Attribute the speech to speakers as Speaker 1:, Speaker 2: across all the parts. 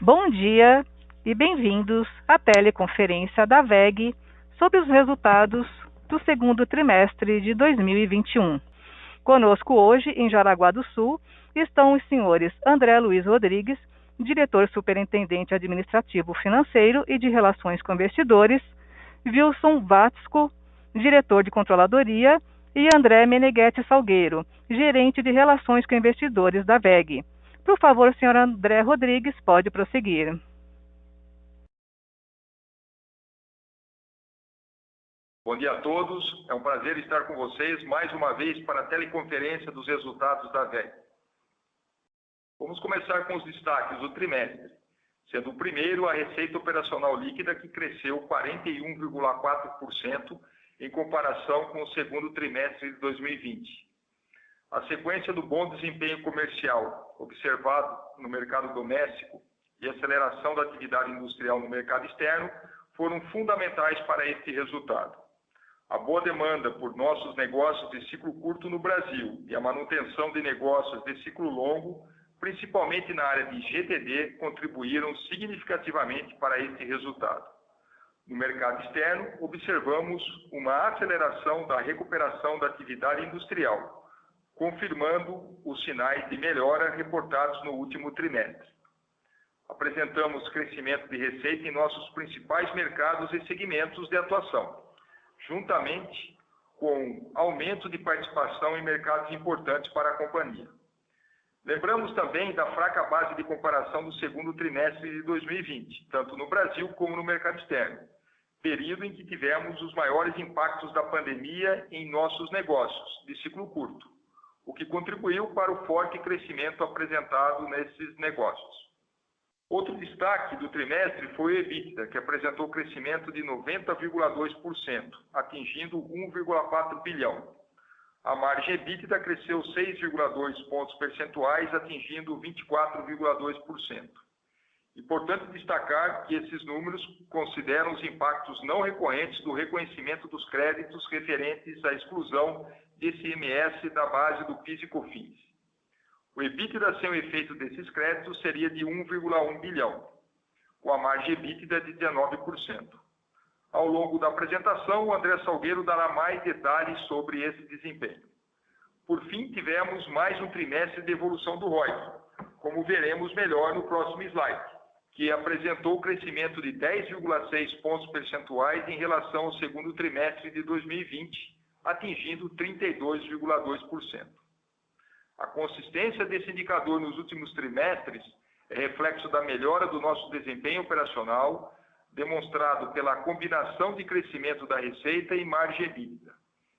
Speaker 1: Bom dia e bem-vindos à teleconferência da WEG sobre os resultados do segundo trimestre de 2021. Conosco hoje, em Jaraguá do Sul, estão os senhores André Luiz Rodrigues, diretor superintendente administrativo financeiro e de relações com investidores, Wilson Watzko, diretor de controladoria, e André Meneghetti Salgueiro, gerente de relações com investidores da WEG. Por favor, senhor André Rodrigues, pode prosseguir.
Speaker 2: Bom dia a todos, é um prazer estar com vocês mais uma vez para a teleconferência dos resultados da WEG. Vamos começar com os destaques do trimestre, sendo o primeiro a receita operacional líquida que cresceu 41,4% em comparação com o segundo trimestre de 2020. A sequência do bom desempenho comercial observado no mercado doméstico e a aceleração da atividade industrial no mercado externo foram fundamentais para este resultado. A boa demanda por nossos negócios de ciclo curto no Brasil e a manutenção de negócios de ciclo longo, principalmente na área de GTD, contribuíram significativamente para este resultado. No mercado externo, observamos uma aceleração da recuperação da atividade industrial, confirmando os sinais de melhora reportados no último trimestre. Apresentamos crescimento de receita em nossos principais mercados e segmentos de atuação, juntamente com aumento de participação em mercados importantes para a companhia. Lembramos também da fraca base de comparação do segundo trimestre de 2020, tanto no Brasil como no mercado externo, período em que tivemos os maiores impactos da pandemia em nossos negócios de ciclo curto, o que contribuiu para o forte crescimento apresentado nesses negócios. Outro destaque do trimestre foi o EBITDA, que apresentou crescimento de 90,2%, atingindo 1,4 bilhão. A margem EBITDA cresceu 6,2 pontos percentuais, atingindo 24,2%. Importante destacar que esses números consideram os impactos não recorrentes do reconhecimento dos créditos referentes à exclusão de ICMS da base do PIS e COFINS. O EBITDA sem o efeito desses créditos seria de 1,1 bilhão, com a margem EBITDA de 19%. Ao longo da apresentação, o André Salgueiro dará mais detalhes sobre esse desempenho. Por fim, tivemos mais um trimestre de evolução do ROI, como veremos melhor no próximo slide, que apresentou crescimento de 10,6 pontos percentuais em relação ao segundo trimestre de 2020, atingindo 32,2%. A consistência desse indicador nos últimos trimestres é reflexo da melhora do nosso desempenho operacional, demonstrado pela combinação de crescimento da receita e margem EBITDA,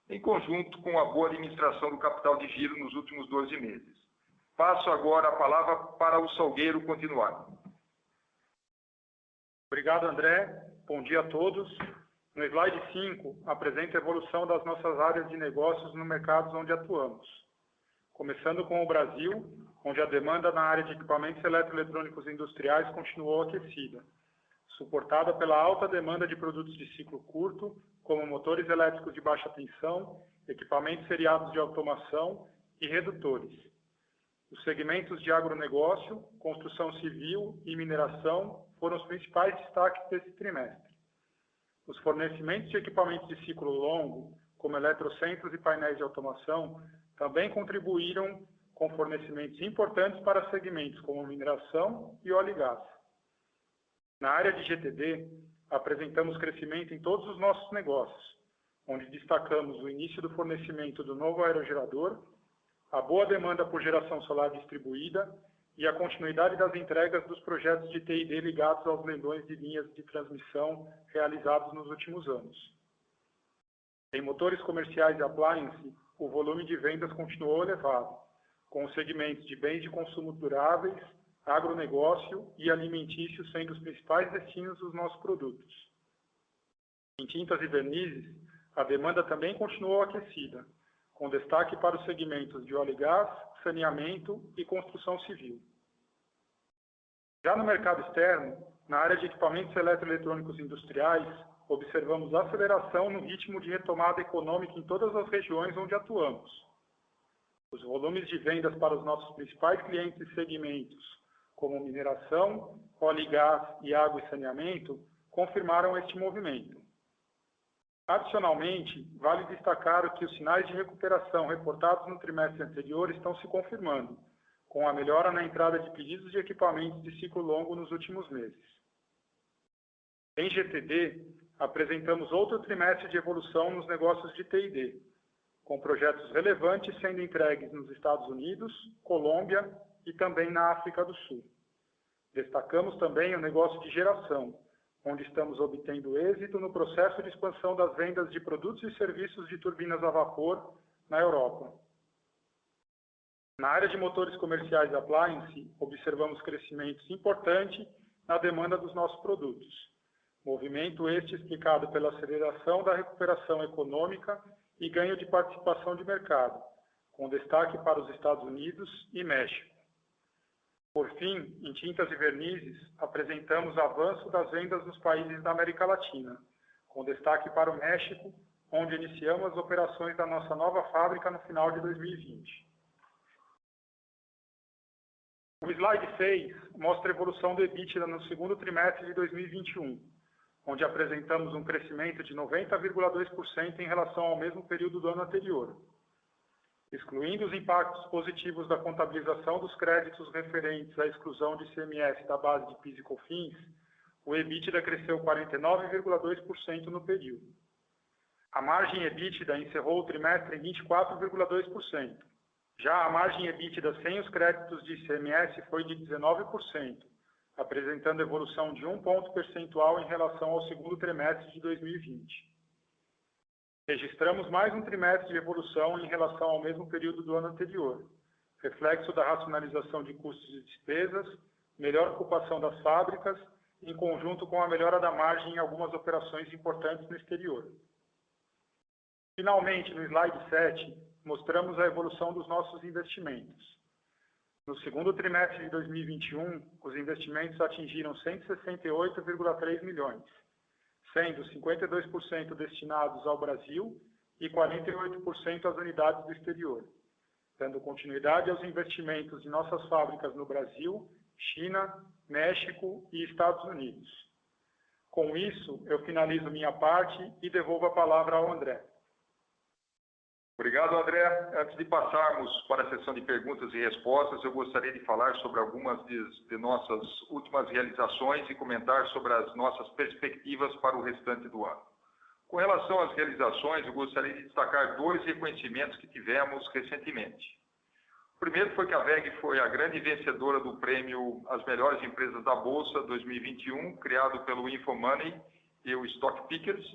Speaker 2: em conjunto com a boa administração do capital de giro nos últimos 12 meses. Passo agora a palavra para o Salgueiro continuar.
Speaker 3: Obrigado, André. Bom dia a todos. No slide 5, apresento a evolução das nossas áreas de negócios no mercados onde atuamos. Começando com o Brasil, onde a demanda na área de equipamentos eletroeletrônicos industriais continuou aquecida, suportada pela alta demanda de produtos de ciclo curto, como motores elétricos de baixa tensão, equipamentos seriados de automação e redutores. Os segmentos de agronegócio, construção civil e mineração foram os principais destaques desse trimestre. Os fornecimentos de equipamentos de ciclo longo, como eletrocentros e painéis de automação, também contribuíram com fornecimentos importantes para segmentos como mineração e óleo e gás. Na área de GTD, apresentamos crescimento em todos os nossos negócios, onde destacamos o início do fornecimento do novo aerogerador, a boa demanda por geração solar distribuída e a continuidade das entregas dos projetos de TID ligados aos leilões de linhas de transmissão realizados nos últimos anos. Em motores comerciais e appliance, o volume de vendas continuou elevado, com os segmentos de bens de consumo duráveis, agronegócio e alimentício sendo os principais destinos dos nossos produtos. Em tintas e vernizes, a demanda também continuou aquecida, com destaque para os segmentos de óleo e gás, saneamento e construção civil. Já no mercado externo, na área de equipamentos eletroeletrônicos industriais, observamos aceleração no ritmo de retomada econômica em todas as regiões onde atuamos. Os volumes de vendas para os nossos principais clientes e segmentos, como mineração, óleo e gás e água e saneamento, confirmaram este movimento. Adicionalmente, vale destacar que os sinais de recuperação reportados no trimestre anterior estão se confirmando, com a melhora na entrada de pedidos de equipamentos de ciclo longo nos últimos meses. Em GTD, apresentamos outro trimestre de evolução nos negócios de T&D, com projetos relevantes sendo entregues nos Estados Unidos, Colômbia e também na África do Sul. Destacamos também o negócio de geração, onde estamos obtendo êxito no processo de expansão das vendas de produtos e serviços de turbinas a vapor na Europa. Na área de motores comerciais e appliance, observamos crescimentos importantes na demanda dos nossos produtos. Movimento este explicado pela aceleração da recuperação econômica e ganho de participação de mercado, com destaque para os Estados Unidos e México. Por fim, em tintas e vernizes, apresentamos avanço das vendas nos países da América Latina, com destaque para o México, onde iniciamos as operações da nossa nova fábrica no final de 2020. O slide 6 mostra a evolução do EBITDA no segundo trimestre de 2021, onde apresentamos um crescimento de 90,2% em relação ao mesmo período do ano anterior. Excluindo os impactos positivos da contabilização dos créditos referentes à exclusão de ICMS da base de PIS e COFINS, o EBITDA cresceu 49,2% no período. A margem EBITDA encerrou o trimestre em 24,2%. Já a margem EBITDA sem os créditos de ICMS foi de 19%, apresentando evolução de 1 ponto percentual em relação ao segundo trimestre de 2020. Registramos mais um trimestre de evolução em relação ao mesmo período do ano anterior, reflexo da racionalização de custos e despesas, melhor ocupação das fábricas, em conjunto com a melhora da margem em algumas operações importantes no exterior. Finalmente, no slide 7, mostramos a evolução dos nossos investimentos. No segundo trimestre de 2021, os investimentos atingiram 168,3 milhões, sendo 52% destinados ao Brasil e 48% às unidades do exterior, dando continuidade aos investimentos em nossas fábricas no Brasil, China, México e Estados Unidos. Com isso, eu finalizo minha parte e devolvo a palavra ao André.
Speaker 2: Obrigado, André. Antes de passarmos para a sessão de perguntas e respostas, eu gostaria de falar sobre algumas de nossas últimas realizações e comentar sobre as nossas perspectivas para o restante do ano. Com relação às realizações, eu gostaria de destacar 2 reconhecimentos que tivemos recentemente. O primeiro foi que a WEG foi a grande vencedora do prêmio As Melhores Empresas da Bolsa 2021, criado pelo InfoMoney e o Stock Pickers,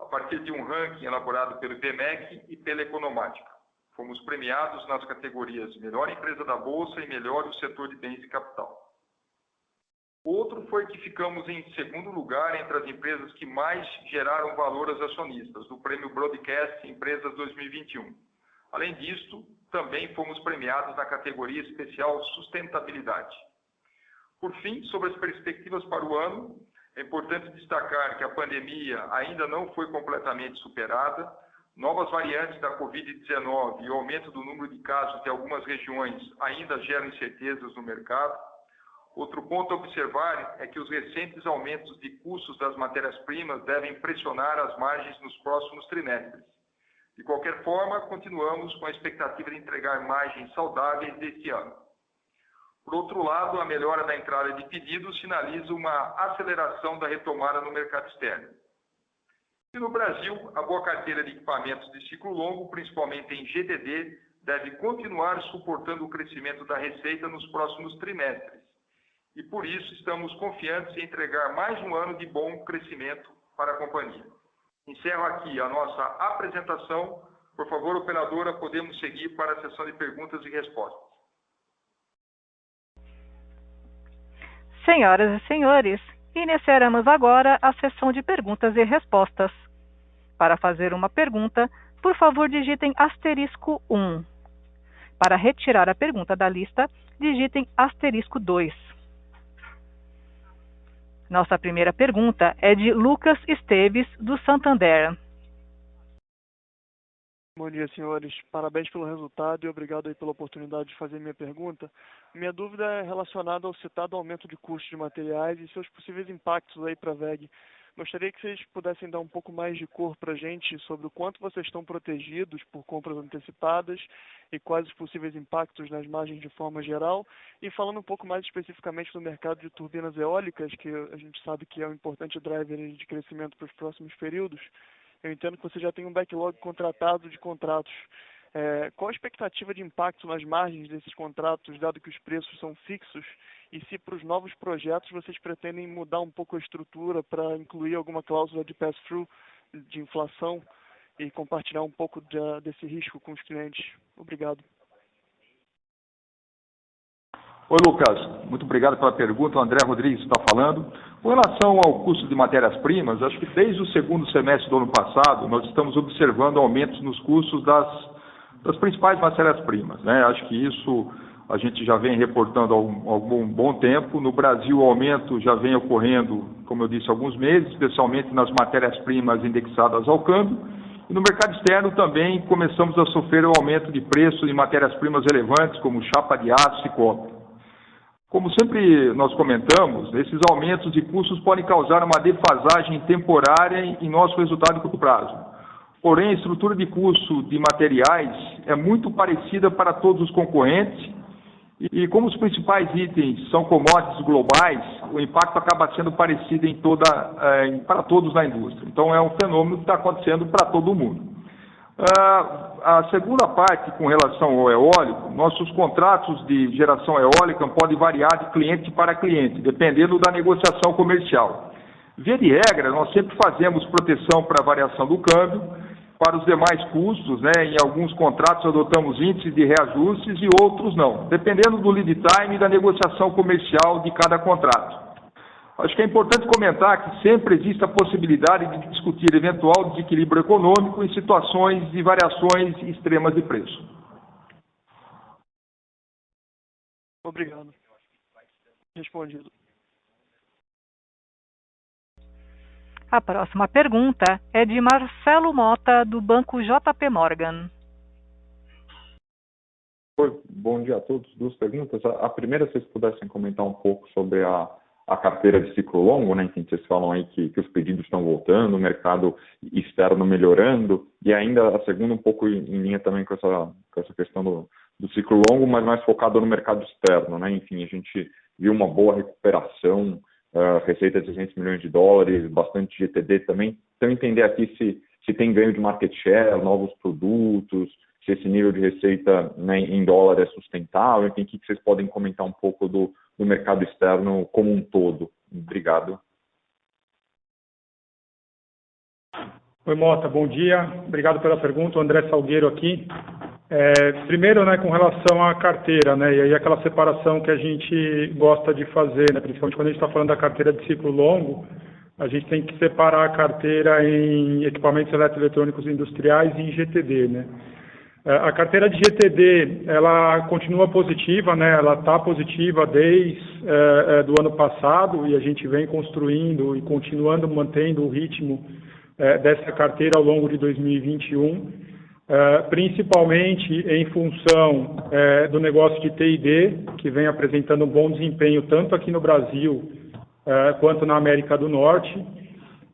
Speaker 2: a partir de um ranking elaborado pelo IBMEC e pela Economática. Fomos premiados nas categorias Melhor Empresa da Bolsa e Melhor do Setor de Bens e Capital. O outro foi que ficamos em segundo lugar entre as empresas que mais geraram valor aos acionistas, do Prêmio Broadcast Empresas 2021. Além disso, também fomos premiados na categoria especial Sustentabilidade. Por fim, sobre as perspectivas para o ano, é importante destacar que a pandemia ainda não foi completamente superada, novas variantes da Covid-19 e o aumento do número de casos de algumas regiões ainda geram incertezas no mercado. Outro ponto a observar é que os recentes aumentos de custos das matérias-primas devem pressionar as margens nos próximos trimestres. De qualquer forma, continuamos com a expectativa de entregar margens saudáveis deste ano. Por outro lado, a melhora da entrada de pedidos sinaliza uma aceleração da retomada no mercado externo. E no Brasil, a boa carteira de equipamentos de ciclo longo, principalmente em GTD, deve continuar suportando o crescimento da receita nos próximos trimestres. E por isso estamos confiantes em entregar mais um ano de bom crescimento para a companhia. Encerro aqui a nossa apresentação. Por favor, operadora, podemos seguir para a sessão de perguntas e respostas.
Speaker 1: Senhoras e senhores, iniciaremos agora a sessão de perguntas e respostas. Para fazer uma pergunta, por favor, digitem *1. Para retirar a pergunta da lista, digitem *2. Nossa primeira pergunta é de Lucas Esteves, do Santander.
Speaker 4: Bom dia, senhores. Parabéns pelo resultado e obrigado aí pela oportunidade de fazer minha pergunta. Minha dúvida é relacionada ao citado aumento de custos de materiais e seus possíveis impactos aí para a WEG. Gostaria que vocês pudessem dar um pouco mais de cor para a gente sobre o quanto vocês estão protegidos por compras antecipadas e quais os possíveis impactos nas margens de forma geral. E falando um pouco mais especificamente do mercado de turbinas eólicas, que a gente sabe que é um importante driver de crescimento para os próximos períodos. Eu entendo que você já tem um backlog contratado de contratos. Qual a expectativa de impacto nas margens desses contratos, dado que os preços são fixos? E se para os novos projetos vocês pretendem mudar um pouco a estrutura para incluir alguma cláusula de pass-through de inflação e compartilhar um pouco desse risco com os clientes? Obrigado.
Speaker 2: Oi, Lucas. Muito obrigado pela pergunta. O André Rodrigues está falando. Com relação ao custo de matérias-primas, acho que desde o segundo semestre do ano passado, nós estamos observando aumentos nos custos das principais matérias-primas, né? Acho que isso a gente já vem reportando há algum bom tempo. No Brasil, o aumento já vem ocorrendo, como eu disse, há alguns meses, especialmente nas matérias-primas indexadas ao câmbio. E no mercado externo também começamos a sofrer o aumento de preços de matérias-primas relevantes, como chapa de aço e cobre. Como sempre nós comentamos, esses aumentos de custos podem causar uma defasagem temporária em nosso resultado de curto prazo. Porém, a estrutura de custo de materiais é muito parecida para todos os concorrentes e como os principais itens são commodities globais, o impacto acaba sendo parecido para todos na indústria. Então, é um fenômeno que está acontecendo para todo mundo. A segunda parte, com relação ao eólico, nossos contratos de geração eólica podem variar de cliente para cliente, dependendo da negociação comercial. Via de regra, nós sempre fazemos proteção para a variação do câmbio. Para os demais custos, né, em alguns contratos adotamos índices de reajustes e outros não, dependendo do lead time e da negociação comercial de cada contrato. Acho que é importante comentar que sempre existe a possibilidade de discutir eventual desequilíbrio econômico em situações de variações extremas de preço.
Speaker 4: Obrigado. Respondido.
Speaker 1: A próxima pergunta é de Marcelo Mota, do Banco JP Morgan.
Speaker 5: Bom dia a todos. Duas perguntas. A primeira, se vocês pudessem comentar um pouco sobre a carteira de ciclo longo, né? Enfim, vocês falam aí que os pedidos estão voltando, o mercado externo melhorando, e ainda a segunda um pouco em linha também com essa questão do ciclo longo, mas mais focado no mercado externo, né? Enfim, a gente viu uma boa recuperação, receita de 300 milhões de dólares, bastante GTD também. Então, entender aqui se tem ganho de market share, novos produtos, se esse nível de receita, né, em dólar é sustentável, enfim, o que vocês podem comentar um pouco do mercado externo como um todo. Obrigado.
Speaker 3: Oi, Mota, bom dia. Obrigado pela pergunta. O André Salgueiro aqui. Primeiro, né, com relação à carteira, né, e aí aquela separação que a gente gosta de fazer, né, principalmente quando a gente está falando da carteira de ciclo longo, a gente tem que separar a carteira em equipamentos eletroeletrônicos industriais e em GTD, né. A carteira de GTD, ela continua positiva, né, ela está positiva desde do ano passado e a gente vem construindo e continuando mantendo o ritmo dessa carteira ao longo de 2021. Principalmente em função do negócio de T&D, que vem apresentando um bom desempenho tanto aqui no Brasil quanto na América do Norte,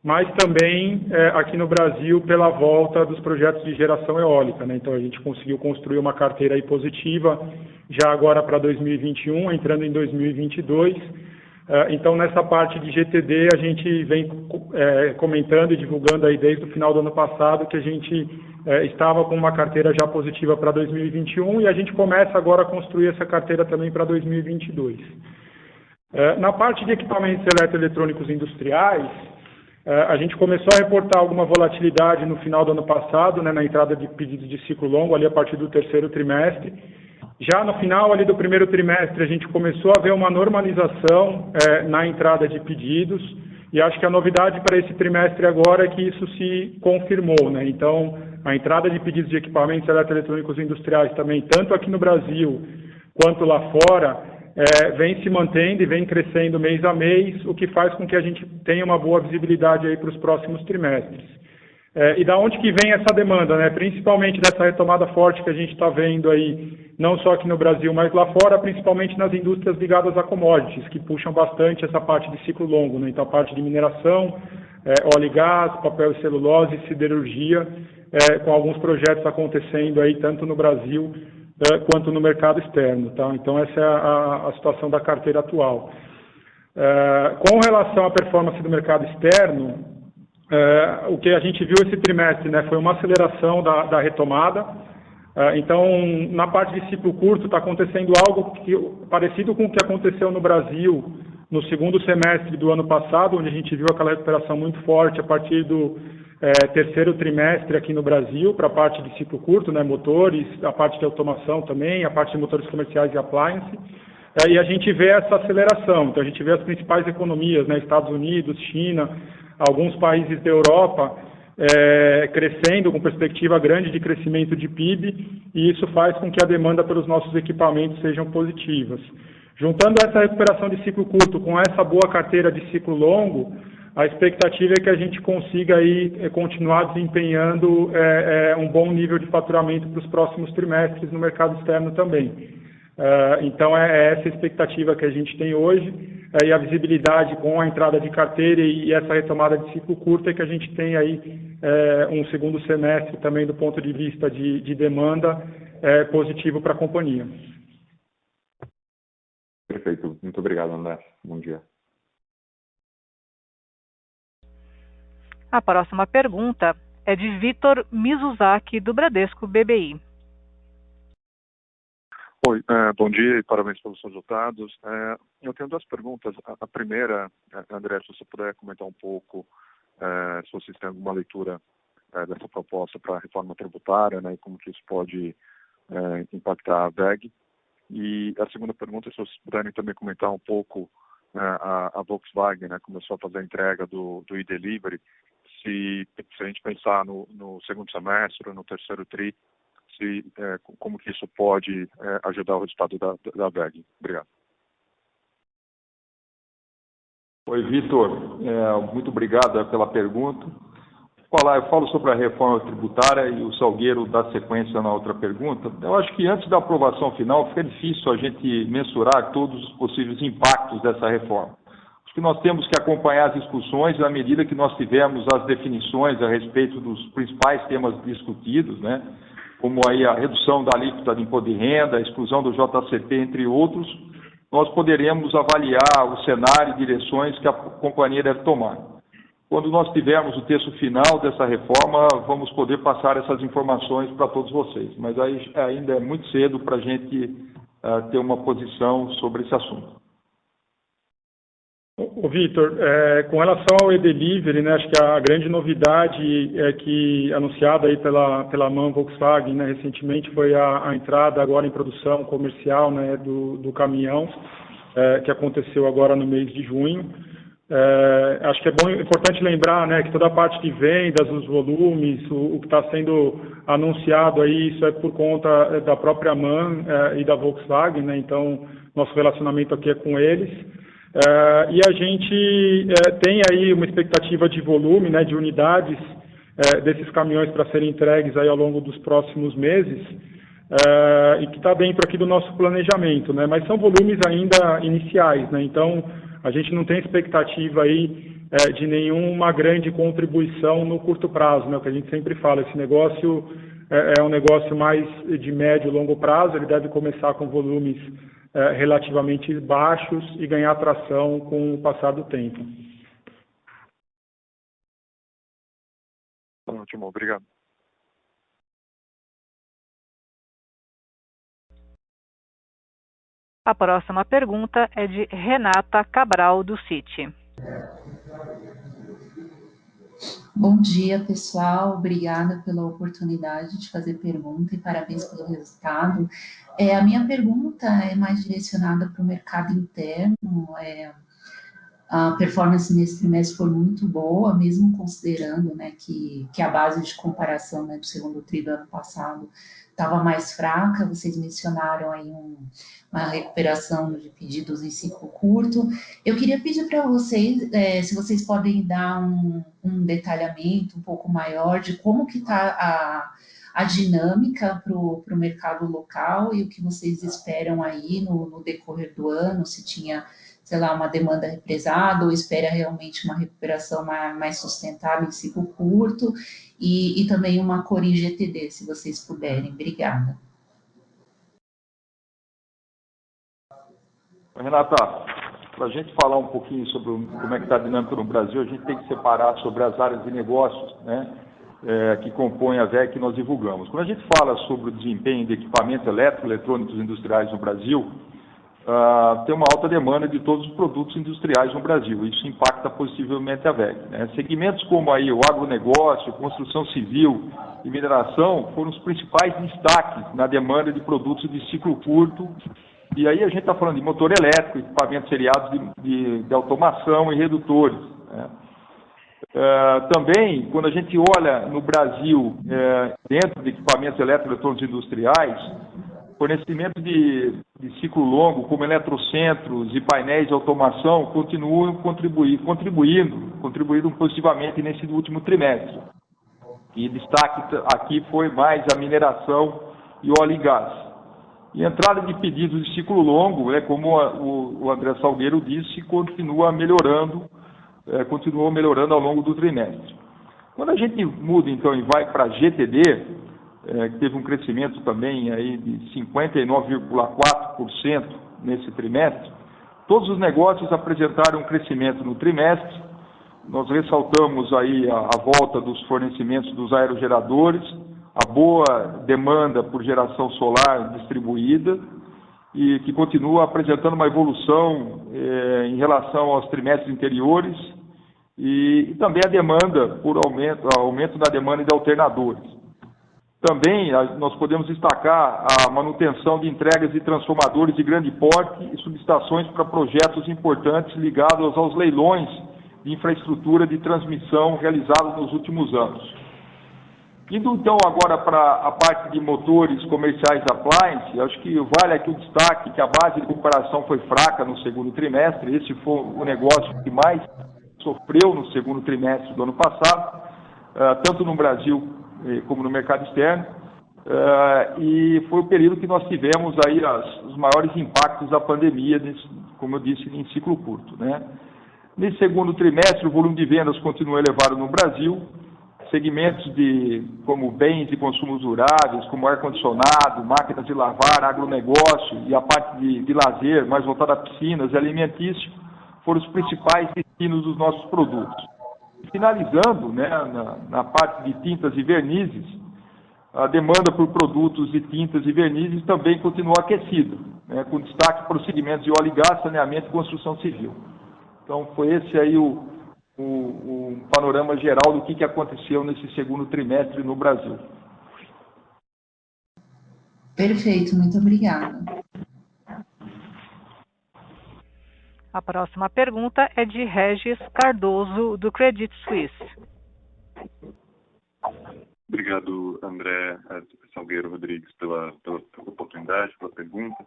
Speaker 3: mas também aqui no Brasil pela volta dos projetos de geração eólica, né? Então a gente conseguiu construir uma carteira aí positiva já agora para 2021, entrando em 2022. Então nessa parte de GTD a gente vem comentando e divulgando aí desde o final do ano passado que a gente estava com uma carteira já positiva para 2021 e a gente começa agora a construir essa carteira também para 2022. Na parte de equipamentos eletroeletrônicos industriais, a gente começou a reportar alguma volatilidade no final do ano passado, né, na entrada de pedidos de ciclo longo, ali a partir do terceiro trimestre. Já no final ali do primeiro trimestre, a gente começou a ver uma normalização na entrada de pedidos, e acho que a novidade para esse trimestre agora é que isso se confirmou, né? Então, a entrada de pedidos de equipamentos eletroeletrônicos industriais também, tanto aqui no Brasil quanto lá fora, vem se mantendo e vem crescendo mês a mês, o que faz com que a gente tenha uma boa visibilidade aí para os próximos trimestres. E da onde que vem essa demanda, né? Principalmente dessa retomada forte que a gente está vendo aí, não só aqui no Brasil, mas lá fora, principalmente nas indústrias ligadas a commodities, que puxam bastante essa parte de ciclo longo, né? Então, a parte de mineração, óleo e gás, papel e celulose, siderurgia, com alguns projetos acontecendo aí, tanto no Brasil quanto no mercado externo, tá? Então, essa é a situação da carteira atual. Com relação à performance do mercado externo, o que a gente viu esse trimestre, né, foi uma aceleração da retomada. Então, na parte de ciclo curto, está acontecendo algo parecido com o que aconteceu no Brasil no segundo semestre do ano passado, onde a gente viu aquela recuperação muito forte a partir do terceiro trimestre aqui no Brasil, para a parte de ciclo curto, né, motores, a parte de automação também, a parte de motores comerciais e appliance. E a gente vê essa aceleração. Então, a gente vê as principais economias, né, Estados Unidos, China, alguns países da Europa crescendo com perspectiva grande de crescimento de PIB, e isso faz com que a demanda pelos nossos equipamentos sejam positivas. Juntando essa recuperação de ciclo curto com essa boa carteira de ciclo longo, a expectativa é que a gente consiga aí continuar desempenhando um bom nível de faturamento para os próximos trimestres no mercado externo também. Então, é essa a expectativa que a gente tem hoje, e a visibilidade com a entrada de carteira e essa retomada de ciclo curto é que a gente tem aí um segundo semestre também do ponto de vista de demanda positivo para a companhia.
Speaker 5: Perfeito. Muito obrigado, André. Bom dia.
Speaker 1: A próxima pergunta é de Vitor Mizuzaki, do Bradesco BBI.
Speaker 6: Oi, bom dia e parabéns pelos resultados. Eu tenho duas perguntas. A primeira, André, se você puder comentar um pouco se vocês têm alguma leitura dessa proposta para a reforma tributária, né, e como que isso pode impactar a VEG. E a segunda pergunta, se vocês puderem também comentar um pouco, a Volkswagen, né, começou a fazer a entrega do e-delivery, se a gente pensar no segundo semestre, no terceiro tri, como que isso pode ajudar o resultado da VEG. Obrigado.
Speaker 7: Oi, Vitor. Muito obrigado pela pergunta. Eu falo sobre a reforma tributária e o Salgueiro dá sequência na outra pergunta. Eu acho que antes da aprovação final fica difícil a gente mensurar todos os possíveis impactos dessa reforma. Acho que nós temos que acompanhar as discussões à medida que nós tivermos as definições a respeito dos principais temas discutidos, né? Como aí a redução da alíquota de imposto de renda, a exclusão do JCP, entre outros, nós poderemos avaliar o cenário e direções que a companhia deve tomar. Quando nós tivermos o texto final dessa reforma, vamos poder passar essas informações para todos vocês. Mas aí ainda é muito cedo para a gente ter uma posição sobre esse assunto.
Speaker 3: Vitor, com relação ao e-delivery, né, acho que a grande novidade que anunciada aí pela MAN Volkswagen, né, recentemente foi a entrada agora em produção comercial, né, do caminhão, que aconteceu agora no mês de junho. Acho que importante lembrar, né, que toda a parte de vendas, os volumes, o que está sendo anunciado aí, isso é por conta da própria MAN e da Volkswagen, né, então nosso relacionamento aqui é com eles. E a gente tem aí uma expectativa de volume, né, de unidades desses caminhões para serem entregues aí ao longo dos próximos meses, e que está dentro aqui do nosso planejamento, né, mas são volumes ainda iniciais, né, então a gente não tem expectativa aí de nenhuma grande contribuição no curto prazo, né, o que a gente sempre fala, esse negócio é um negócio mais de médio e longo prazo, ele deve começar com volumes relativamente baixos e ganhar tração com o passar do tempo.
Speaker 6: Ótimo, obrigado.
Speaker 1: A próxima pergunta é de Renata Cabral, do Citi.
Speaker 8: Bom dia, pessoal. Obrigada pela oportunidade de fazer pergunta e parabéns pelo resultado. A minha pergunta é mais direcionada para o mercado interno. A performance nesse trimestre foi muito boa, mesmo considerando, né, que a base de comparação, né, do segundo tri do ano passado estava mais fraca, vocês mencionaram aí uma recuperação de pedidos em ciclo curto. Eu queria pedir para vocês, se vocês podem dar um detalhamento um pouco maior de como que está a dinâmica para o mercado local e o que vocês esperam aí no decorrer do ano, se tinha, sei lá, uma demanda represada ou espera realmente uma recuperação mais sustentável em ciclo curto e também uma cor em GTD, se vocês puderem. Obrigada.
Speaker 7: Renata, para a gente falar um pouquinho sobre como é que está a dinâmica no Brasil, a gente tem que separar sobre as áreas de negócios, né, que compõem a VEG que nós divulgamos. Quando a gente fala sobre o desempenho de equipamentos eletrônicos industriais no Brasil, tem uma alta demanda de todos os produtos industriais no Brasil. Isso impacta positivamente a VEG, né? Segmentos como aí o agronegócio, construção civil e mineração foram os principais destaques na demanda de produtos de ciclo curto. E aí a gente está falando de motor elétrico, equipamentos seriados de automação e redutores, né? Também, quando a gente olha no Brasil, dentro de equipamentos eletroeletrônicos industriais, fornecimento de ciclo longo, como eletrocentros e painéis de automação, continuam contribuindo positivamente nesse último trimestre. E destaque aqui foi mais a mineração e óleo e gás. E a entrada de pedidos de ciclo longo, como o André Salgueiro disse, continuou melhorando ao longo do trimestre. Quando a gente muda, então, e vai para GTD, que teve um crescimento também aí de 59,4% nesse trimestre, todos os negócios apresentaram um crescimento no trimestre. Nós ressaltamos aí a volta dos fornecimentos dos aerogeradores, a boa demanda por geração solar distribuída e que continua apresentando uma evolução em relação aos trimestres anteriores e também a demanda por aumento da demanda de alternadores. Também nós podemos destacar a manutenção de entregas de transformadores de grande porte e subestações para projetos importantes ligados aos leilões de infraestrutura de transmissão realizados nos últimos anos. Indo então agora para a parte de motores comerciais appliance, acho que vale aqui o destaque que a base de comparação foi fraca no segundo trimestre. Esse foi o negócio que mais sofreu no segundo trimestre do ano passado, tanto no Brasil como no mercado externo, e foi o período que nós tivemos aí os maiores impactos da pandemia, como eu disse, em ciclo curto, né? Nesse segundo trimestre, o volume de vendas continua elevado no Brasil. Segmentos como bens de consumo duráveis, como ar-condicionado, máquinas de lavar, agronegócio e a parte de lazer, mais voltada a piscinas e alimentício, foram os principais destinos dos nossos produtos. Finalizando, né, na parte de tintas e vernizes, a demanda por produtos de tintas e vernizes também continua aquecida, né, com destaque para os segmentos de óleo e gás, saneamento e construção civil. Então, foi esse aí o panorama geral do que aconteceu nesse segundo trimestre no Brasil.
Speaker 8: Perfeito, muito obrigada.
Speaker 1: A próxima pergunta é de Regis Cardoso, do Credit Suisse.
Speaker 6: Obrigado, André Salgueiro Rodrigues, pela oportunidade, pela pergunta.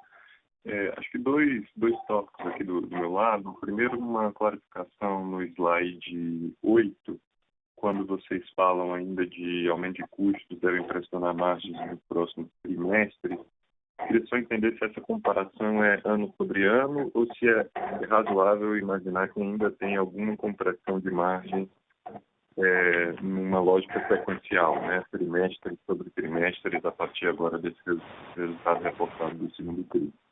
Speaker 6: Acho que dois tópicos aqui do meu lado. Primeiro, uma clarificação no slide 8, quando vocês falam ainda de aumento de custos devem pressionar margens no próximo trimestre. Queria só entender se essa comparação é ano sobre ano ou se é razoável imaginar que ainda tem alguma compressão de margem numa lógica sequencial, né? Trimestre sobre trimestre, a partir agora desse resultado reportado do segundo trimestre.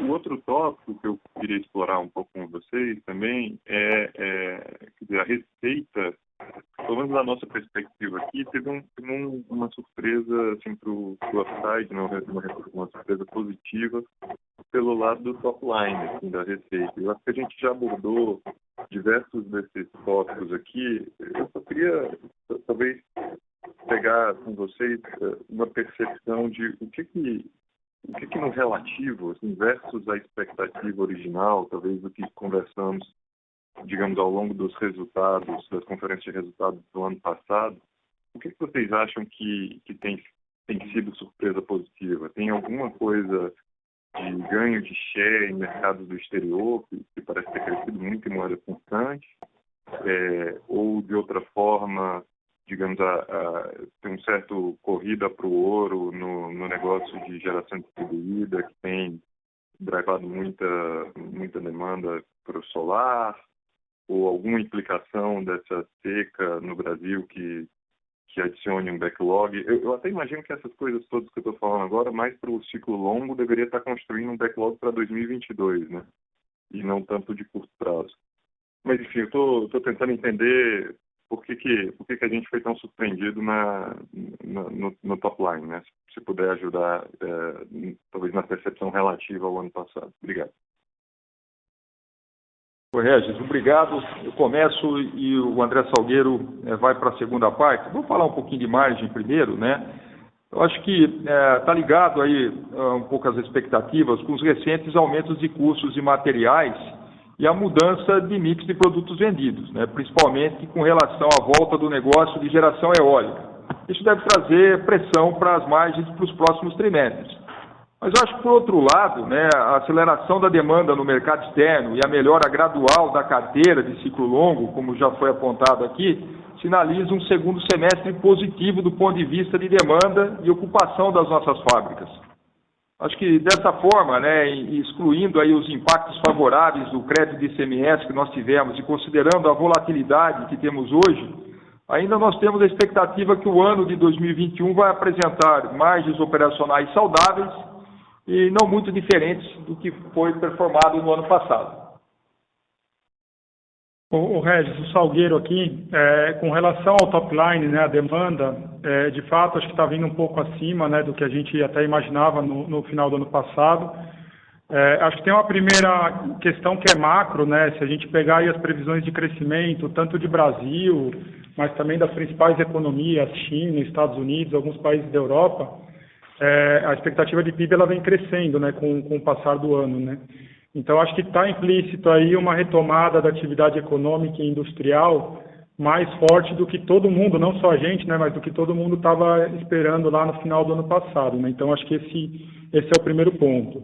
Speaker 6: O outro tópico que eu queria explorar um pouco com vocês também quer dizer, a receita, pelo menos da nossa perspectiva aqui, teve uma surpresa assim, para o upside, uma surpresa positiva pelo lado do top line assim, da receita. Eu acho que a gente já abordou diversos desses tópicos aqui. Eu só queria, talvez, pegar com vocês uma percepção de o que no relativo, assim, versus a expectativa original, talvez do que conversamos, digamos, ao longo dos resultados, das conferências de resultados do ano passado, o que vocês acham que tem tem sido surpresa positiva? Tem alguma coisa de ganho de share em mercados do exterior, que parece ter crescido muito em moeda constante? Ou, de outra forma, digamos, tem um certo corrida para o ouro no negócio de geração distribuída, que tem drivado muita demanda para o solar, ou alguma implicação dessa seca no Brasil que adicione um backlog? Eu até imagino que essas coisas todas que eu estou falando agora, mais para o ciclo longo, deveria estar construindo um backlog para 2022, né? E não tanto de curto prazo. Mas, enfim, eu estou tentando entender por que a gente foi tão surpreendido no top line, né? Se puder ajudar, talvez na percepção relativa ao ano passado. Obrigado.
Speaker 7: Oi, Regis, obrigado. Eu começo e o André Salgueiro vai para a segunda parte. Vou falar um pouquinho de margem primeiro, né? Eu acho que está ligado aí um pouco às expectativas com os recentes aumentos de custos de materiais e a mudança de mix de produtos vendidos, né? Principalmente com relação à volta do negócio de geração eólica. Isso deve trazer pressão para as margens para os próximos trimestres. Mas eu acho que, por outro lado, né, a aceleração da demanda no mercado externo e a melhora gradual da carteira de ciclo longo, como já foi apontado aqui, sinaliza um segundo semestre positivo do ponto de vista de demanda e ocupação das nossas fábricas. Acho que dessa forma, né, excluindo aí os impactos favoráveis do crédito de ICMS que nós tivemos e considerando a volatilidade que temos hoje, ainda nós temos a expectativa que o ano de 2021 vai apresentar margens operacionais saudáveis e não muito diferentes do que foi performado no ano passado.
Speaker 3: O Regis, o Salgueiro aqui, com relação ao top line, né, a demanda, de fato, acho que está vindo um pouco acima, né, do que a gente até imaginava no final do ano passado. Acho que tem uma primeira questão que é macro, né, se a gente pegar aí as previsões de crescimento, tanto de Brasil, mas também das principais economias, China, Estados Unidos, alguns países da Europa, a expectativa de PIB ela vem crescendo, né, com o passar do ano, né. Então, acho que está implícito aí uma retomada da atividade econômica e industrial mais forte do que todo mundo, não só a gente, né, mas do que todo mundo estava esperando lá no final do ano passado, né. Então, acho que esse é o primeiro ponto.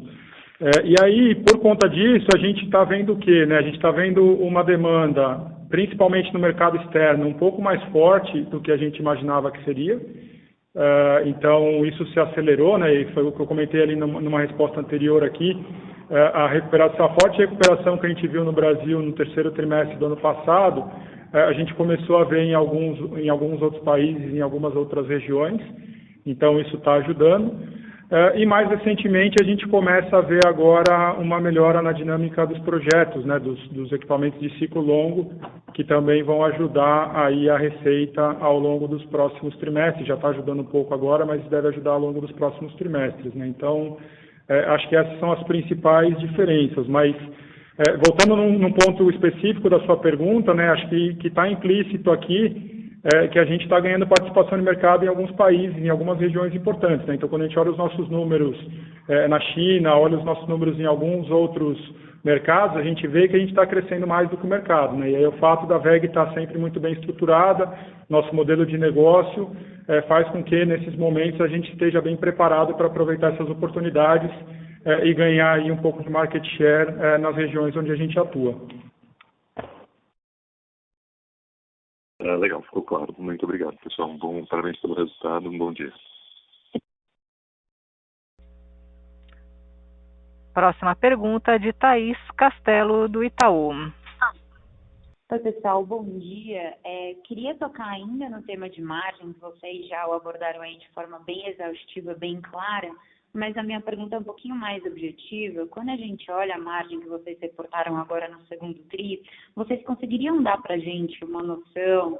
Speaker 3: E aí, por conta disso, a gente está vendo o quê, né? A gente está vendo uma demanda, principalmente no mercado externo, um pouco mais forte do que a gente imaginava que seria. Então, isso se acelerou, né? E foi o que eu comentei ali numa resposta anterior aqui. A forte recuperação que a gente viu no Brasil no terceiro trimestre do ano passado, a gente começou a ver em alguns outros países, em algumas outras regiões. Então, isso está ajudando. E mais recentemente a gente começa a ver agora uma melhora na dinâmica dos projetos, né, dos equipamentos de ciclo longo, que também vão ajudar aí a receita ao longo dos próximos trimestres. Já está ajudando um pouco agora, mas deve ajudar ao longo dos próximos trimestres, né? Então, acho que essas são as principais diferenças. Mas, voltando num ponto específico da sua pergunta, né, acho que está implícito aqui que a gente está ganhando participação de mercado em alguns países, em algumas regiões importantes, né? Então, quando a gente olha os nossos números na China, olha os nossos números em alguns outros mercados, a gente vê que a gente está crescendo mais do que o mercado, né? E aí o fato da WEG estar sempre muito bem estruturada, nosso modelo de negócio faz com que, nesses momentos, a gente esteja bem preparado para aproveitar essas oportunidades e ganhar aí um pouco de market share nas regiões onde a gente atua.
Speaker 6: Legal, ficou claro. Muito obrigado, pessoal. Parabéns pelo resultado. Um bom dia.
Speaker 1: Próxima pergunta de Thaís Castelo, do Itaú.
Speaker 9: Oi, pessoal. Bom dia. Queria tocar ainda no tema de margens. Vocês já o abordaram aí de forma bem exaustiva, bem clara, mas a minha pergunta é um pouquinho mais objetiva. Quando a gente olha a margem que vocês reportaram agora no segundo TRI, vocês conseguiriam dar para a gente uma noção,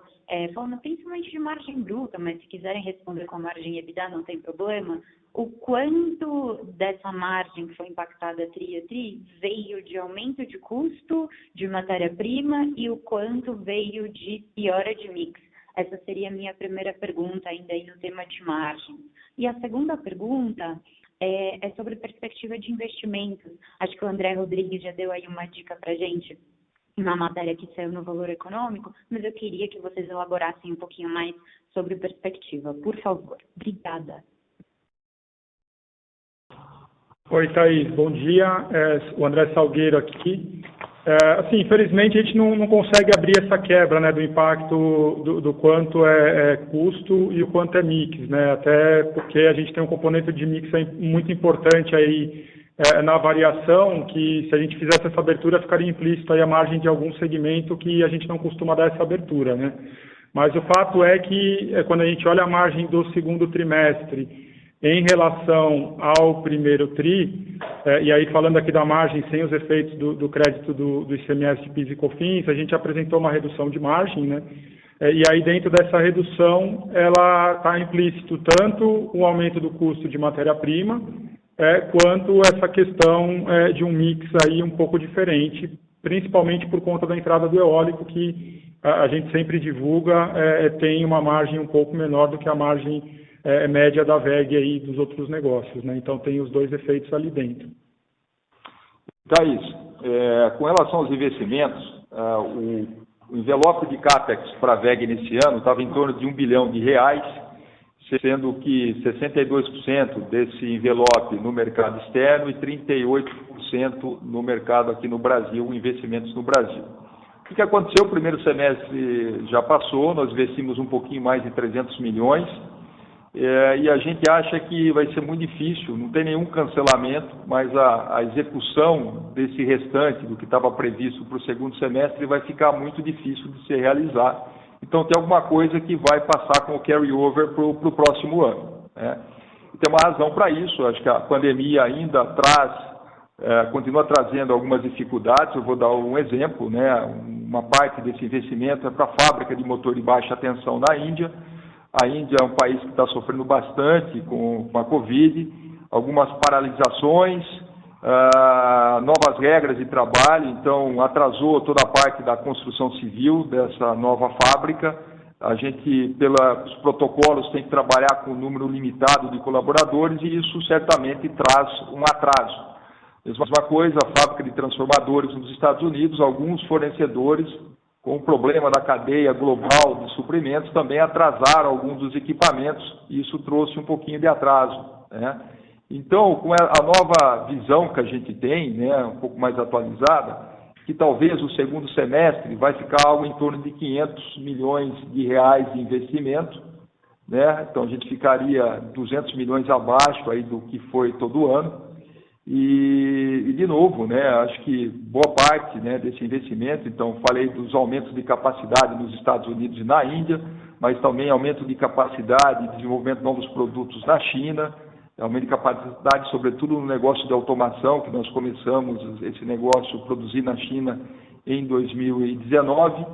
Speaker 9: falando principalmente de margem bruta, mas se quiserem responder com a margem EBITDA não tem problema, o quanto dessa margem que foi impactada TRI a TRI veio de aumento de custo de matéria-prima e o quanto veio de piora de mix? Essa seria a minha primeira pergunta ainda aí no tema de margem. E a segunda pergunta é sobre perspectiva de investimentos. Acho que o André Rodrigues já deu aí uma dica para a gente na matéria que saiu no Valor Econômico, mas eu queria que vocês elaborassem um pouquinho mais sobre perspectiva, por favor. Obrigada.
Speaker 3: Oi, Thaís, bom dia. O André Salgueiro aqui. Assim, infelizmente a gente não consegue abrir essa quebra, né, do impacto do quanto é custo e o quanto é mix, né, até porque a gente tem um componente de mix muito importante aí na variação, que se a gente fizesse essa abertura ficaria implícito aí a margem de algum segmento que a gente não costuma dar essa abertura, né. Mas o fato é que quando a gente olha a margem do segundo trimestre em relação ao primeiro TRI, e aí falando aqui da margem sem os efeitos do crédito do ICMS de PIS e COFINS, a gente apresentou uma redução de margem, né? E aí dentro dessa redução, ela está implícito tanto o aumento do custo de matéria-prima, quanto essa questão de um mix aí um pouco diferente, principalmente por conta da entrada do eólico, que a gente sempre divulga, tem uma margem um pouco menor do que a margem média da VEG aí dos outros negócios, né? Então tem os dois efeitos ali dentro.
Speaker 7: Thaís, com relação aos investimentos, o envelope de CAPEX para a VEG nesse ano estava em torno de R$1 bilhão, sendo que 62% desse envelope no mercado externo e 38% no mercado aqui no Brasil, investimentos no Brasil. O que aconteceu? O primeiro semestre já passou, nós investimos um pouquinho mais de 300 milhões, e a gente acha que vai ser muito difícil, não tem nenhum cancelamento, mas a execução desse restante do que estava previsto para o segundo semestre vai ficar muito difícil de se realizar. Então tem alguma coisa que vai passar com o carry-over para o próximo ano, né? E tem uma razão para isso, acho que a pandemia ainda continua trazendo algumas dificuldades. Eu vou dar um exemplo, né? Uma parte desse investimento é para a fábrica de motor de baixa tensão na Índia. A Índia é um país que está sofrendo bastante com a Covid, algumas paralisações, novas regras de trabalho, então atrasou toda a parte da construção civil dessa nova fábrica. A gente, pelos protocolos, tem que trabalhar com um número limitado de colaboradores e isso certamente traz um atraso. Mesma coisa, a fábrica de transformadores nos Estados Unidos, alguns fornecedores, com o problema da cadeia global de suprimentos, também atrasaram alguns dos equipamentos e isso trouxe um pouquinho de atraso, né? Então, com a nova visão que a gente tem, né, um pouco mais atualizada, que talvez o segundo semestre vai ficar algo em torno de 500 milhões de reais de investimento, né? Então a gente ficaria 200 milhões abaixo aí do que foi todo ano. E de novo, né, acho que boa parte, né, desse investimento, então falei dos aumentos de capacidade nos Estados Unidos e na Índia, mas também aumento de capacidade e desenvolvimento de novos produtos na China, aumento de capacidade sobretudo no negócio de automação, que nós começamos esse negócio a produzir na China em 2019,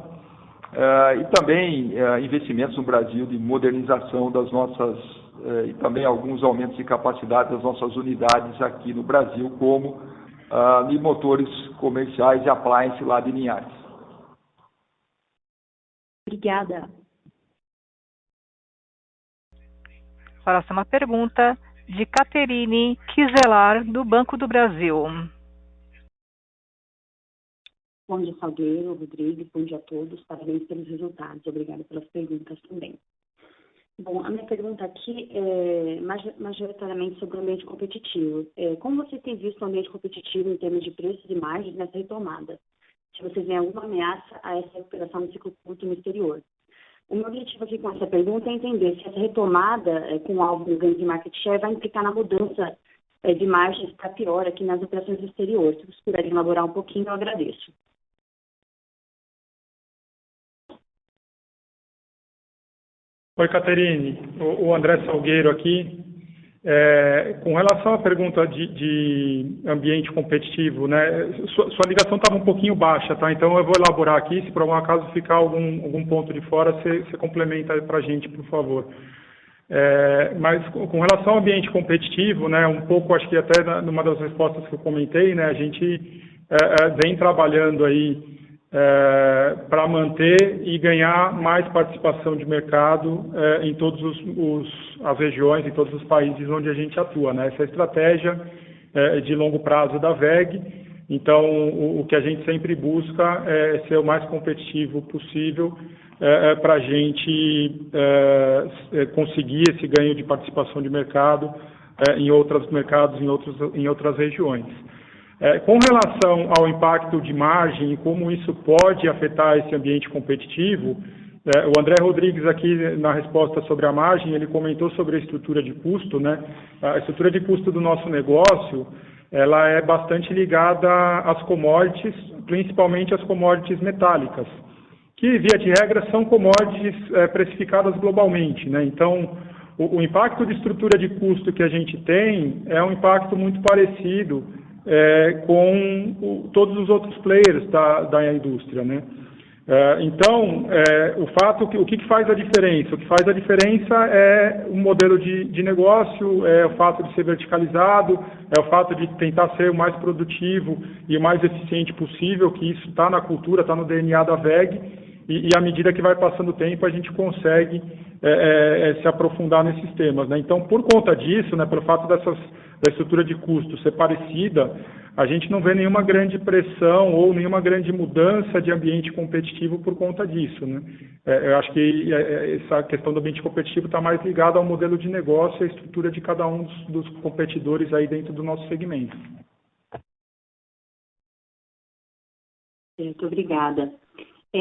Speaker 7: e também investimentos no Brasil de modernização das nossas e também alguns aumentos de capacidade das nossas unidades aqui no Brasil, como de motores comerciais e appliance lá de Linhares.
Speaker 9: Obrigada.
Speaker 1: Próxima pergunta de Caterine Kiselar, do Banco do Brasil.
Speaker 10: Bom dia, Salgueiro, Rodrigo, bom dia a todos, parabéns pelos resultados, obrigada pelas perguntas também. Bom, a minha pergunta aqui é majoritariamente sobre o ambiente competitivo. Como vocês têm visto o ambiente competitivo em termos de preços e margens nessa retomada? Se vocês veem alguma ameaça a essa recuperação do ciclo curto no exterior? O meu objetivo aqui com essa pergunta é entender se essa retomada com o alvo do ganho de market share vai implicar na mudança de margens para pior aqui nas operações do exterior. Se vocês puderem elaborar um pouquinho, eu agradeço.
Speaker 3: Oi, Caterine, o André Salgueiro aqui. Com relação à pergunta de ambiente competitivo, né, sua ligação estava um pouquinho baixa, tá? Então eu vou elaborar aqui, se por algum acaso ficar algum ponto de fora, você complementa para a gente, por favor. Mas com relação ao ambiente competitivo, né, um pouco, acho que até numa das respostas que eu comentei, né, a gente vem trabalhando aí para manter e ganhar mais participação de mercado em todas as regiões, em todos os países onde a gente atua, né? Essa é a estratégia de longo prazo da VEG. Então, o que a gente sempre busca é ser o mais competitivo possível para a gente conseguir esse ganho de participação de mercado em outros mercados, em outras regiões. Com relação ao impacto de margem e como isso pode afetar esse ambiente competitivo, o André Rodrigues aqui na resposta sobre a margem, ele comentou sobre a estrutura de custo, né? A estrutura de custo do nosso negócio, ela é bastante ligada às commodities, principalmente às commodities metálicas, que via de regra são commodities precificadas globalmente, né? Então, o impacto de estrutura de custo que a gente tem é um impacto muito parecido com todos os outros players da indústria, né? Então, o que faz a diferença? O que faz a diferença é o modelo de negócio, é o fato de ser verticalizado, é o fato de tentar ser o mais produtivo e o mais eficiente possível, que isso está na cultura, está no DNA da WEG, e à medida que vai passando o tempo, a gente consegue se aprofundar nesses temas, né? Então, por conta disso, né, pelo fato da estrutura de custo ser parecida, a gente não vê nenhuma grande pressão ou nenhuma grande mudança de ambiente competitivo por conta disso, né? Eu acho que essa questão do ambiente competitivo está mais ligada ao modelo de negócio e à estrutura de cada um dos competidores aí dentro do nosso segmento.
Speaker 10: Muito obrigada.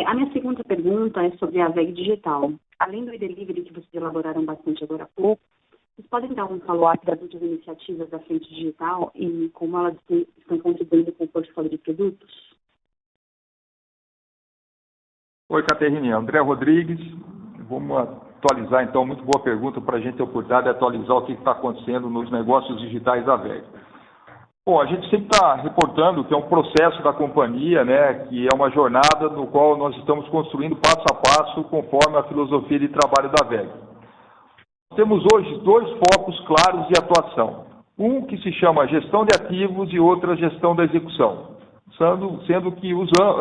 Speaker 10: A minha segunda pergunta é sobre a WEG Digital. Além do e-delivery que vocês elaboraram bastante agora há pouco, vocês podem dar um follow-up das outras iniciativas da frente digital e como elas estão contribuindo com o portfólio de produtos?
Speaker 7: Oi, Caterine. André Rodrigues. Vamos atualizar, então, muito boa pergunta para a gente ter a oportunidade de atualizar o que está acontecendo nos negócios digitais da WEG. Bom, a gente sempre está reportando que é um processo da companhia, né, que é uma jornada no qual nós estamos construindo passo a passo conforme a filosofia de trabalho da WEG. Temos hoje dois focos claros de atuação. Um que se chama gestão de ativos e outra gestão da execução, sendo que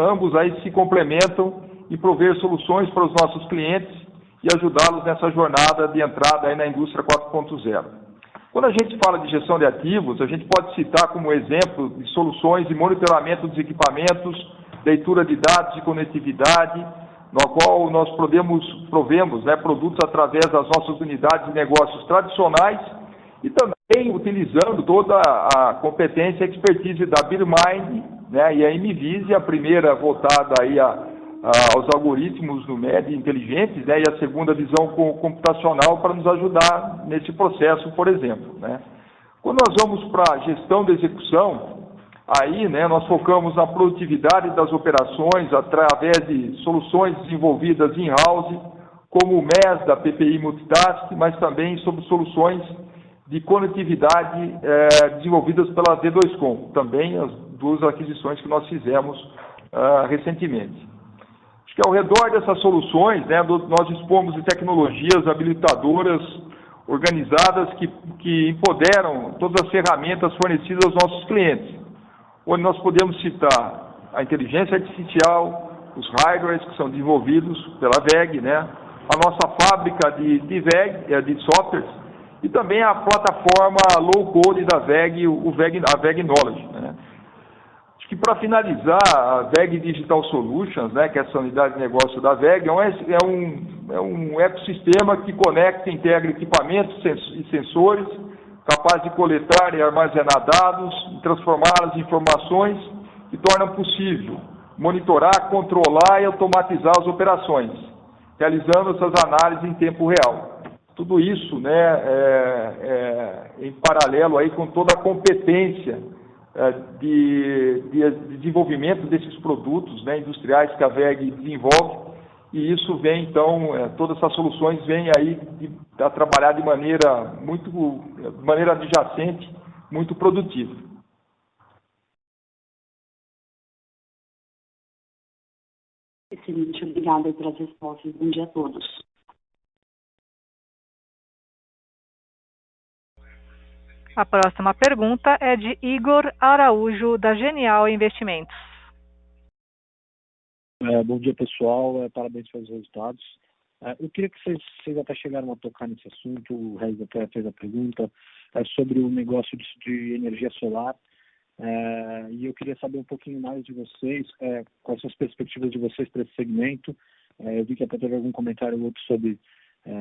Speaker 7: ambos aí se complementam e prover soluções para os nossos clientes e ajudá-los nessa jornada de entrada aí na indústria 4.0. Quando a gente fala de gestão de ativos, a gente pode citar como exemplo de soluções de monitoramento dos equipamentos, leitura de dados de conectividade, no qual nós provemos, né, produtos através das nossas unidades de negócios tradicionais e também utilizando toda a competência e expertise da BeerMind, né, e a MVise, a primeira voltada aí aos algoritmos no MED inteligentes, né, e a segunda visão computacional para nos ajudar nesse processo, por exemplo, né. Quando nós vamos para a gestão da execução, aí, né, nós focamos na produtividade das operações através de soluções desenvolvidas in-house, como o MES da PPI Multitask, mas também sobre soluções de conectividade desenvolvidas pela V2Com, também as duas aquisições que nós fizemos recentemente. Acho que ao redor dessas soluções, né, nós dispomos de tecnologias habilitadoras organizadas que empoderam todas as ferramentas fornecidas aos nossos clientes, onde nós podemos citar a inteligência artificial, os hardwares que são desenvolvidos pela WEG, né, a nossa fábrica de softwares e também a plataforma low-code da WEG, a WEG Knowledge, né. Acho que para finalizar, a WEG Digital Solutions, né, que é essa unidade de negócio da WEG, é um ecossistema que conecta e integra equipamentos e sensores, capaz de coletar e armazenar dados, e transformá-los em informações que tornam possível monitorar, controlar e automatizar as operações, realizando essas análises em tempo real. Tudo isso, né, em paralelo aí com toda a competência de desenvolvimento desses produtos, né, industriais que a WEG desenvolve, e isso vem, então, todas essas soluções vêm aí a trabalhar de maneira adjacente, muito produtiva.
Speaker 10: Excelente, obrigada pelas respostas. Bom dia a todos.
Speaker 1: A próxima pergunta é de Igor Araújo, da Genial Investimentos.
Speaker 11: Bom dia, pessoal. Parabéns pelos resultados. Eu queria que vocês até chegaram a tocar nesse assunto, o Reis até fez a pergunta, sobre o negócio de energia solar. E eu queria saber um pouquinho mais de vocês, quais são as perspectivas de vocês para esse segmento. Eu vi que até teve algum comentário ou outro sobre,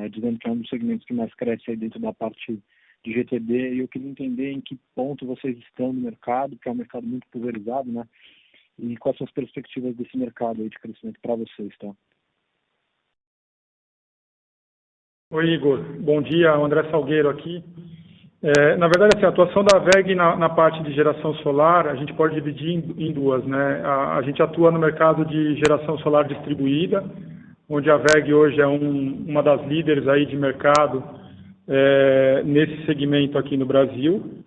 Speaker 11: dizendo que é um dos segmentos que mais cresce aí dentro da parte de GTD, e eu queria entender em que ponto vocês estão no mercado, que é um mercado muito pulverizado, né? E quais são as perspectivas desse mercado aí de crescimento para vocês, tá?
Speaker 3: Oi, Igor. Bom dia, André Salgueiro aqui. Na verdade, assim, a atuação da WEG na parte de geração solar, a gente pode dividir em duas, né? A gente atua no mercado de geração solar distribuída, onde a WEG hoje é uma das líderes aí de mercado nesse segmento aqui no Brasil.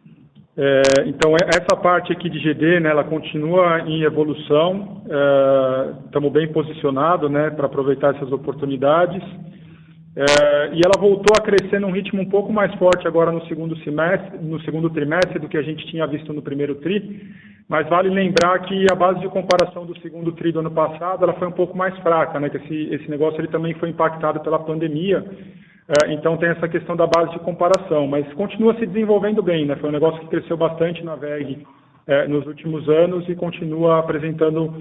Speaker 3: Então, essa parte aqui de GD, né, ela continua em evolução, estamos bem posicionados, né, para aproveitar essas oportunidades. E ela voltou a crescer num ritmo um pouco mais forte agora no segundo trimestre do que a gente tinha visto no primeiro tri, mas vale lembrar que a base de comparação do segundo tri do ano passado ela foi um pouco mais fraca, né, que esse negócio ele também foi impactado pela pandemia, então tem essa questão da base de comparação, mas continua se desenvolvendo bem, né, foi um negócio que cresceu bastante na WEG nos últimos anos e continua apresentando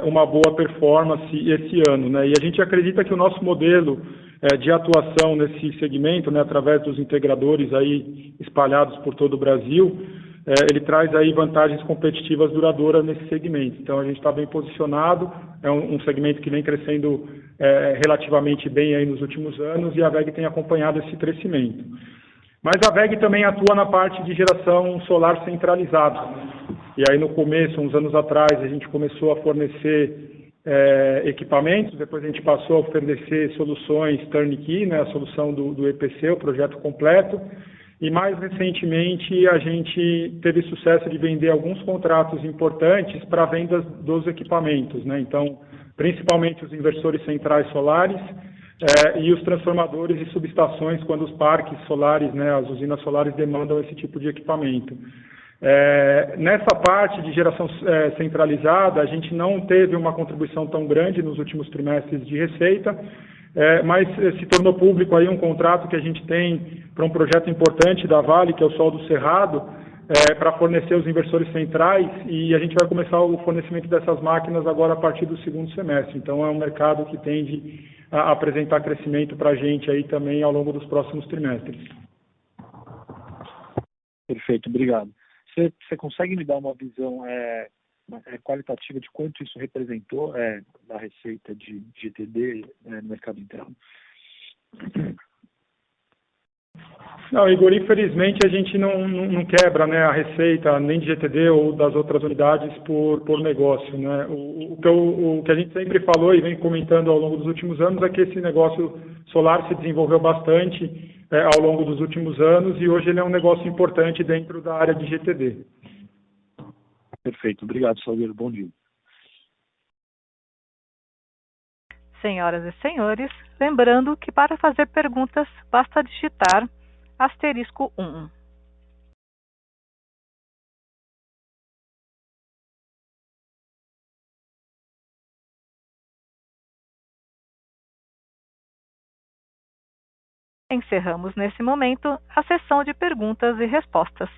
Speaker 3: uma boa performance esse ano, né, e a gente acredita que o nosso modelo de atuação nesse segmento, né, através dos integradores aí espalhados por todo o Brasil, ele traz aí vantagens competitivas duradouras nesse segmento. Então a gente está bem posicionado, é um segmento que vem crescendo relativamente bem aí nos últimos anos e a WEG tem acompanhado esse crescimento. Mas a WEG também atua na parte de geração solar centralizada. E aí no começo, uns anos atrás, a gente começou a fornecer equipamentos, depois a gente passou a oferecer soluções turnkey, né, a solução do EPC, o projeto completo, e mais recentemente a gente teve sucesso de vender alguns contratos importantes para vendas dos equipamentos, né, então principalmente os inversores centrais solares e os transformadores e subestações quando os parques solares, né, as usinas solares demandam esse tipo de equipamento. Nessa parte de geração centralizada, a gente não teve uma contribuição tão grande nos últimos trimestres de receita, mas se tornou público aí um contrato que a gente tem para um projeto importante da Vale, que é o Sol do Cerrado, para fornecer os inversores centrais, e a gente vai começar o fornecimento dessas máquinas agora a partir do segundo semestre. Então é um mercado que tende a apresentar crescimento para a gente aí também ao longo dos próximos trimestres.
Speaker 11: Perfeito, obrigado. Você consegue me dar uma visão qualitativa de quanto isso representou da receita de GTD no mercado interno?
Speaker 3: Não, Igor, infelizmente a gente não quebra, né, a receita nem de GTD ou das outras unidades por negócio, né? O que a gente sempre falou e vem comentando ao longo dos últimos anos é que esse negócio solar se desenvolveu bastante ao longo dos últimos anos e hoje ele é um negócio importante dentro da área de GTD.
Speaker 11: Perfeito, obrigado, Salgueiro, bom dia.
Speaker 1: Senhoras e senhores, lembrando que para fazer perguntas basta digitar *1. Encerramos nesse momento a sessão de perguntas e respostas.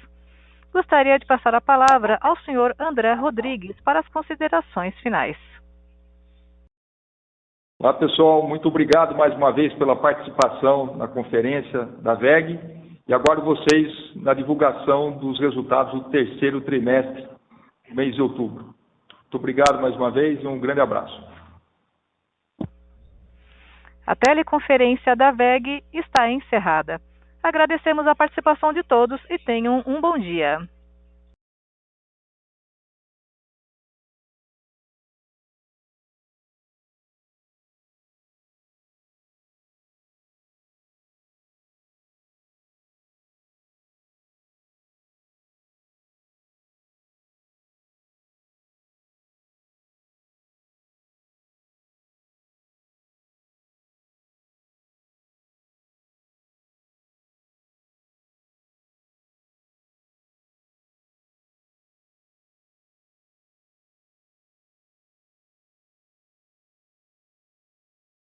Speaker 1: Gostaria de passar a palavra ao senhor André Rodrigues para as considerações finais.
Speaker 7: Olá, pessoal. Muito obrigado mais uma vez pela participação na conferência da WEG e aguardo vocês na divulgação dos resultados do terceiro trimestre do mês de outubro. Muito obrigado mais uma vez e um grande abraço.
Speaker 1: A teleconferência da WEG está encerrada. Agradecemos a participação de todos e tenham um bom dia.